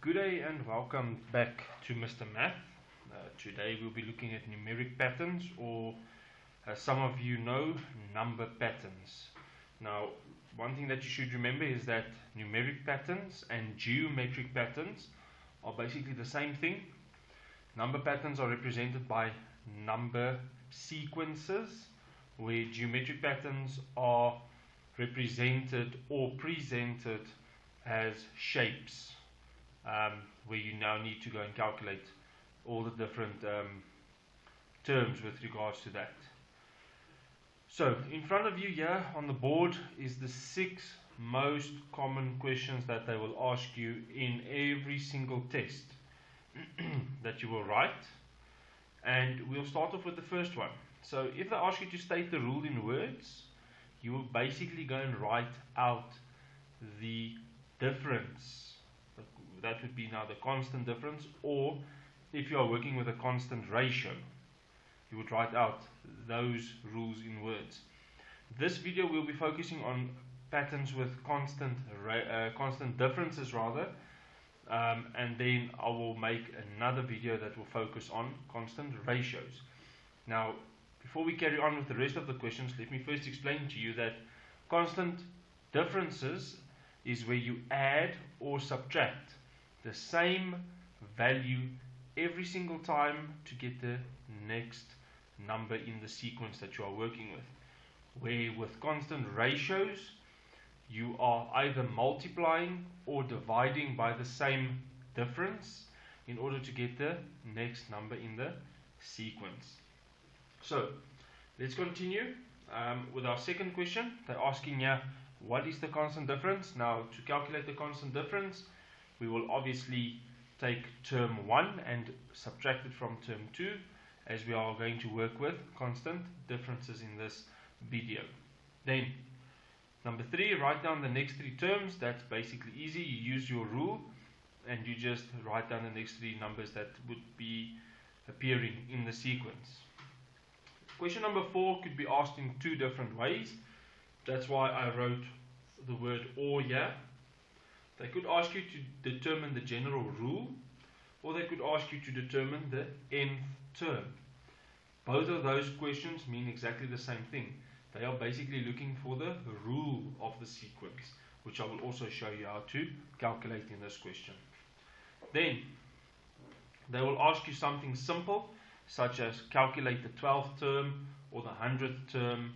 Good day and welcome back to Mr. Math. Today we'll be looking at numeric patterns, or as some of you know, number patterns. Now, one thing that you should remember is that numeric patterns and geometric patterns are basically the same thing. Number patterns are represented by number sequences, where geometric patterns are represented or presented as shapes. Where you now need to go and calculate all the different terms with regards to that. So, in front of you here on the board is the 6 most common questions that they will ask you in every single test that you will write. And we'll start off with the first one. So, if they ask you to state the rule in words, you will basically go and write out the difference. That would be now the constant difference, or if you are working with a constant ratio, you would write out those rules in words. This video will be focusing on patterns with constant differences rather, and then I will make another video that will focus on constant ratios. Now, before we carry on with the rest of the questions, let me first explain to you that constant differences is where you add or subtract the same value every single time to get the next number in the sequence that you are working with. Where with constant ratios, you are either multiplying or dividing by the same difference in order to get the next number in the sequence. So, let's continue with our second question. They're asking here, what is the constant difference? Now, to calculate the constant difference, we will obviously take term 1 and subtract it from term 2, as we are going to work with constant differences in this video. Then, number 3, write down the next 3 terms. That's basically easy. You use your rule and you just write down the next 3 numbers that would be appearing in the sequence. Question number 4 could be asked in 2 different ways. That's why I wrote the word or here. They could ask you to determine the general rule, or they could ask you to determine the nth term. Both of those questions mean exactly the same thing. They are basically looking for the rule of the sequence, which I will also show you how to calculate in this question. Then, they will ask you something simple, such as calculate the 12th term, or the 100th term,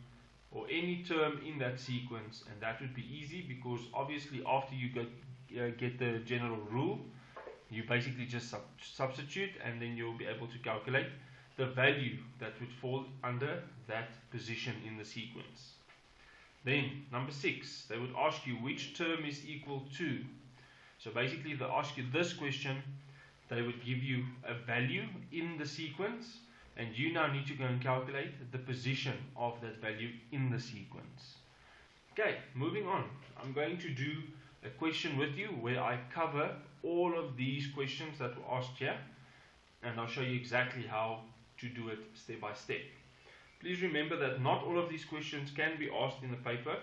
or any term in that sequence, and that would be easy because obviously after you get the general rule, you basically just substitute, and then you'll be able to calculate the value that would fall under that position in the sequence. Then number 6, they would ask you which term is equal to. So basically, if they ask you this question, they would give you a value in the sequence, and you now need to go and calculate the position of that value in the sequence. Okay, moving on. I'm going to do a question with you where I cover all of these questions that were asked here, and I'll show you exactly how to do it step by step. Please remember that not all of these questions can be asked in the paper.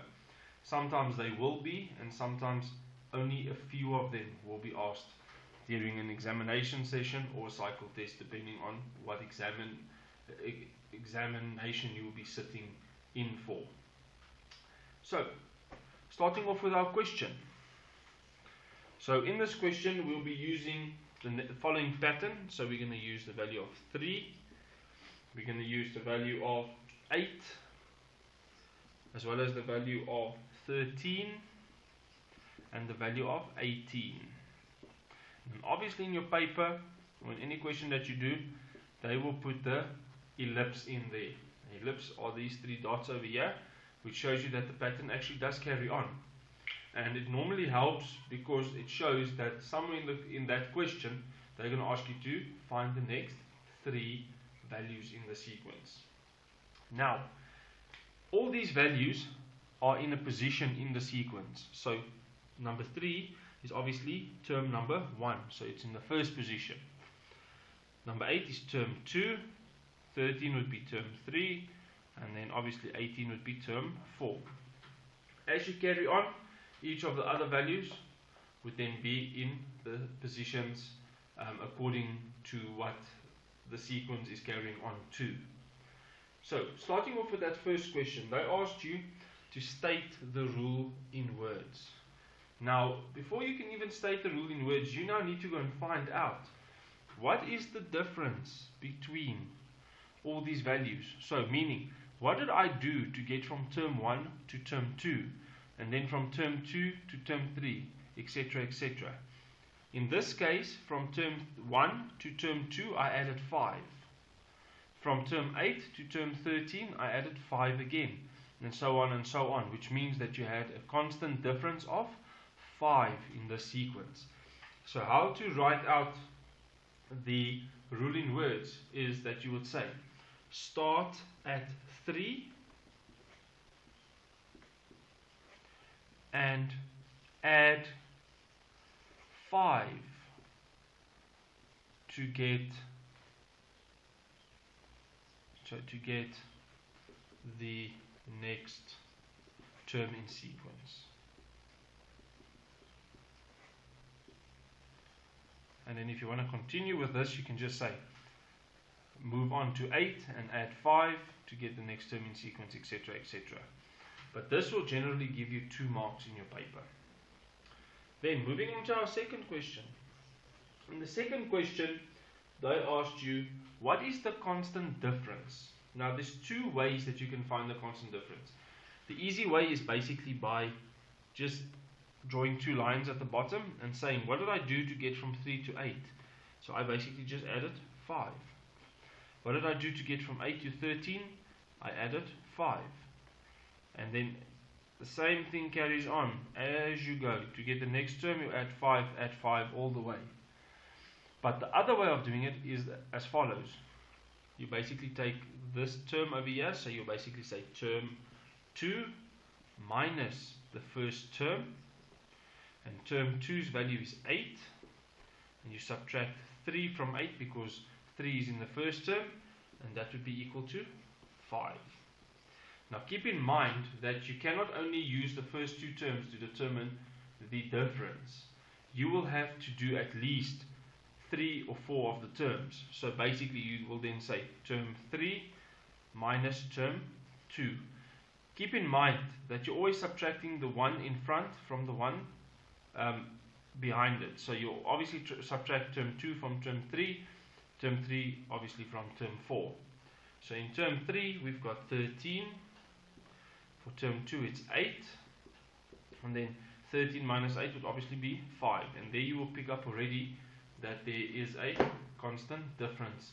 Sometimes they will be, and sometimes only a few of them will be asked during an examination session or cycle test, depending on what examination you will be sitting in for. So, starting off with our question. So in this question, we'll be using the following pattern. So we're going to use the value of 3, we're going to use the value of 8, as well as the value of 13, and the value of 18. And obviously in your paper, or in any question that you do, they will put the ellipse in there. The ellipse are these 3 dots over here, which shows you that the pattern actually does carry on. And it normally helps because it shows that somewhere in that question, they're going to ask you to find the next 3 values in the sequence. Now, all these values are in a position in the sequence. So number 3 is obviously term number 1, so it's in the first position. Number 8 is term 2, 13 would be term 3, and then obviously 18 would be term 4. As you carry on, each of the other values would then be in the positions according to what the sequence is carrying on to. So, starting off with that first question, they asked you to state the rule in words. Now, before you can even state the rule in words, you now need to go and find out what is the difference between all these values. So, meaning, what did I do to get from term 1 to term 2, and then from term 2 to term 3, etc., etc. In this case, from term 1 to term 2, I added 5. From term 8 to term 13, I added 5 again, and so on, which means that you had a constant difference of 5 in this sequence. So how to write out the rule in words is that you would say, start at 3 and add 5 to get the next term in sequence. And then if you want to continue with this, you can just say move on to 8 and add 5 to get the next term in sequence, etc., etc. But this will generally give you 2 marks in your paper. Then moving on to our second question. In the second question, they asked you, what is the constant difference? Now there's 2 ways that you can find the constant difference. The easy way is basically by just drawing 2 lines at the bottom and saying, what did I do to get from 3 to 8? So I basically just added 5. What did I do to get from 8 to 13? I added 5. And then the same thing carries on as you go. To get the next term, you add 5 all the way. But the other way of doing it is as follows. You basically take this term over here, so you'll basically say term 2 minus the first term, and term 2's value is 8, and you subtract 3 from 8 because 3 is in the first term, and that would be equal to 5. Now keep in mind that you cannot only use the first 2 terms to determine the difference. You will have to do at least 3 or 4 of the terms. So basically you will then say term 3 minus term 2. Keep in mind that you're always subtracting the 1 in front from the 1 behind it. So you'll obviously subtract term 2 from term 3 obviously from term 4. So in term 3 we've got 13. For term 2 it's 8, and then 13 minus 8 would obviously be 5, and there you will pick up already that there is a constant difference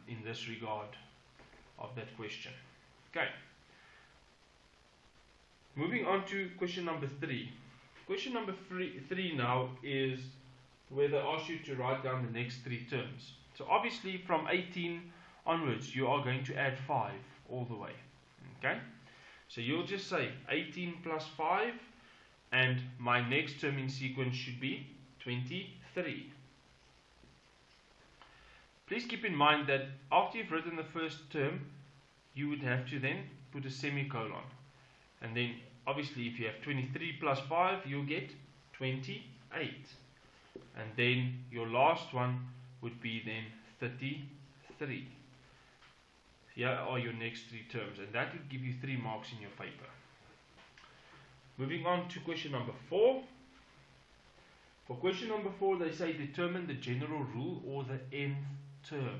in this regard of that question. Okay, moving on to question number 3. Question number 3 now is where they ask you to write down the next 3 terms. So obviously from 18 onwards you are going to add 5 all the way. Okay, so you'll just say 18 plus 5, and my next term in sequence should be 23. Please keep in mind that after you've written the first term, you would have to then put a semicolon. And then obviously if you have 23 plus 5, you'll get 28. And then your last one would be then 33. Here are your next 3 terms, and that will give you 3 marks in your paper. Moving on to question number 4. For question number 4, they say determine the general rule or the nth term.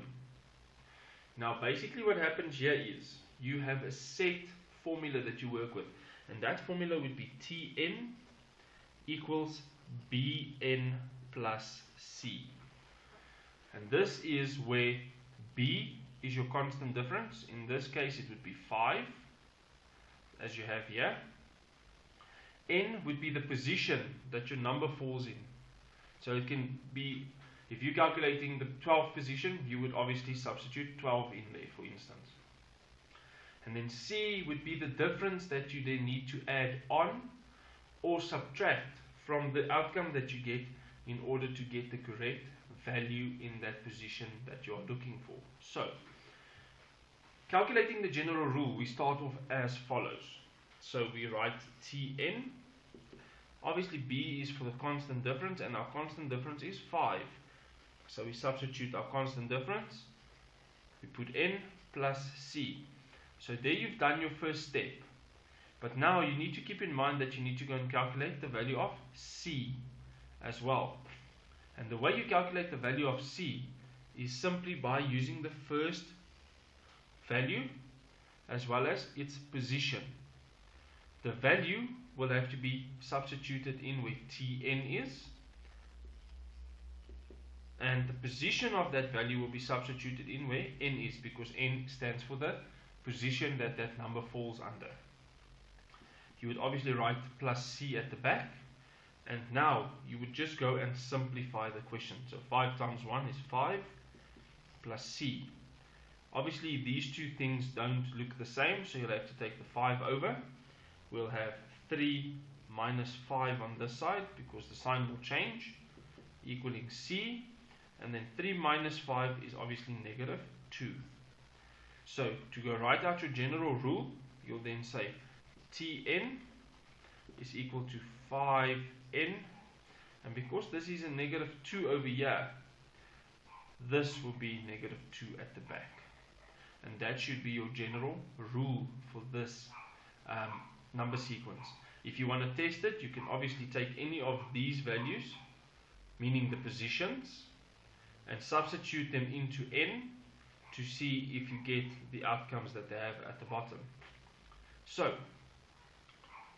Now basically what happens here is you have a set formula that you work with, and that formula would be Tn equals Bn plus C. And this is where B is your constant difference. In this case it would be 5, as you have here. N would be the position that your number falls in. So it can be, if you're calculating the 12th position, you would obviously substitute 12 in there, for instance. And then C would be the difference that you then need to add on or subtract from the outcome that you get in order to get the correct value in that position that you are looking for. So, calculating the general rule, we start off as follows. So we write Tn Obviously B is for the constant difference, and our constant difference is 5. So we substitute our constant difference, we put N plus C. So there you've done your first step. But now you need to keep in mind that you need to go and calculate the value of C as well. And the way you calculate the value of C is simply by using the first value as well as its position. The value will have to be substituted in where Tn is, and the position of that value will be substituted in where N is, because N stands for the position that that number falls under. You would obviously write plus C at the back, and now you would just go and simplify the question. So 5 times 1 is 5 plus C. Obviously these two things don't look the same, so you'll have to take the 5 over. We'll have 3 minus 5 on this side because the sign will change, equaling C, and then 3 minus 5 is obviously negative 2. So to go write out your general rule, you'll then say Tn is equal to 5n, and because this is a negative 2 over here, this will be negative 2 at the back, and that should be your general rule for this number sequence. If you want to test it, you can obviously take any of these values, meaning the positions, and substitute them into n to see if you get the outcomes that they have at the bottom. So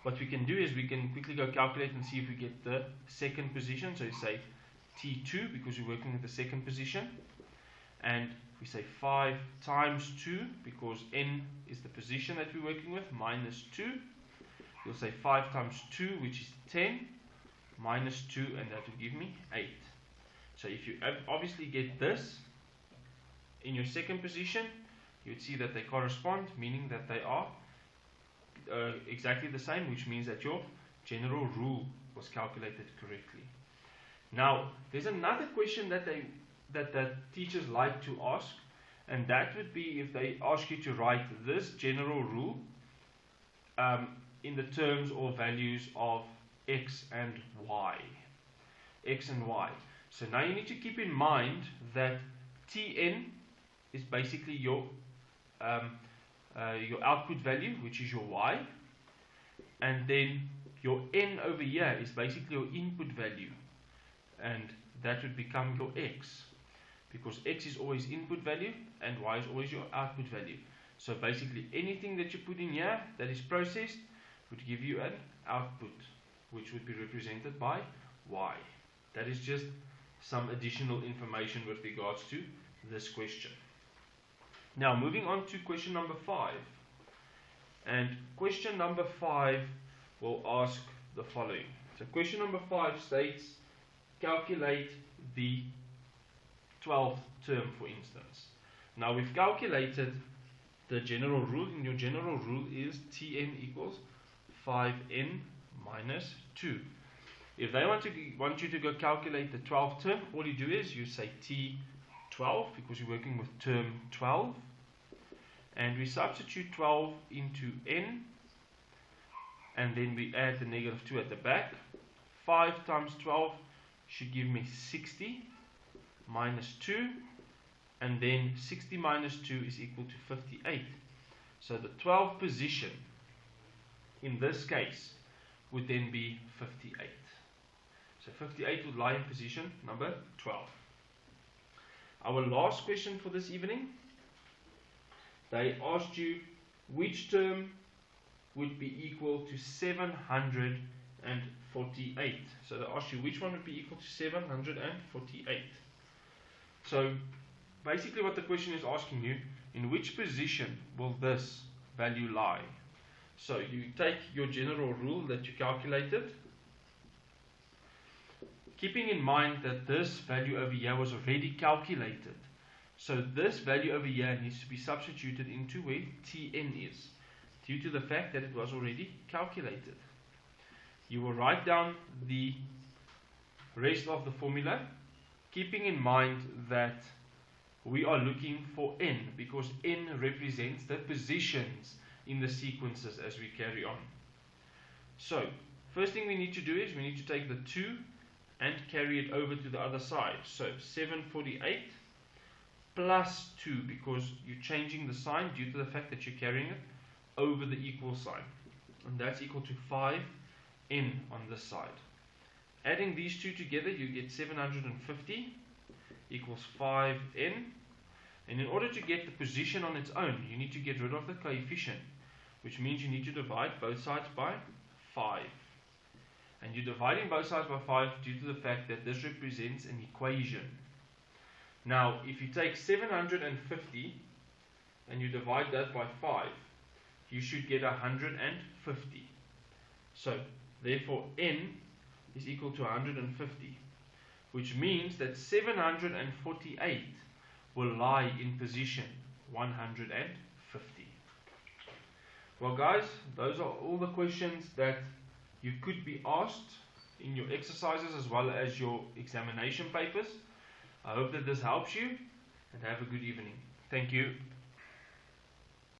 what we can do is we can quickly go calculate and see if we get the second position. So you say T2 because we're working with the second position, and we say 5 times 2 because n is the position that we're working with, minus 2. You'll say 5 times 2, which is 10, minus 2, and that will give me 8. So if you obviously get this in your second position, you would see that they correspond, meaning that they are exactly the same, which means that your general rule was calculated correctly. Now, there's another question that teachers like to ask, and that would be if they ask you to write this general rule in the terms or values of x and y. X and y. So now you need to keep in mind that Tn is basically your output value, which is your y, and then your n over here is basically your input value, and that would become your x, because x is always input value and y is always your output value. So basically anything that you put in here that is processed would give you an output, which would be represented by y. That is just some additional information with regards to this question. Now moving on to question number 5. And question number 5 will ask the following. So question number 5 states, calculate the 12th term, for instance. Now we've calculated the general rule, and your general rule is Tn equals 5n minus 2. If they want you to go calculate the 12th term, all you do is you say T12 because you're working with term 12, and we substitute 12 into n, and then we add the negative 2 at the back. 5 times 12 should give me 60 minus 2, and then 60 minus 2 is equal to 58. So the 12th position in this case would then be 58. So 58 would lie in position number 12. Our last question for this evening, they asked you which term would be equal to 748. So they asked you which one would be equal to 748. So basically what the question is asking you, in which position will this value lie? So you take your general rule that you calculated, keeping in mind that this value over here was already calculated. So this value over here needs to be substituted into where Tn is, due to the fact that it was already calculated. You will write down the rest of the formula, keeping in mind that we are looking for n, because n represents the positions in the sequences as we carry on. So First thing we need to do is we need to take the 2 and carry it over to the other side. So 748 plus 2, because you're changing the sign due to the fact that you're carrying it over the equal sign. And that's equal to 5n on this side. Adding these two together, you get 750 equals 5n. And in order to get the position on its own, you need to get rid of the coefficient, which means you need to divide both sides by 5. And you're dividing both sides by 5 due to the fact that this represents an equation. Now, if you take 750 and you divide that by 5, you should get 150. So, therefore, n is equal to 150, which means that 748 will lie in position 150. Well guys, those are all the questions that you could be asked in your exercises as well as your examination papers. I hope that this helps you, and have a good evening. Thank you.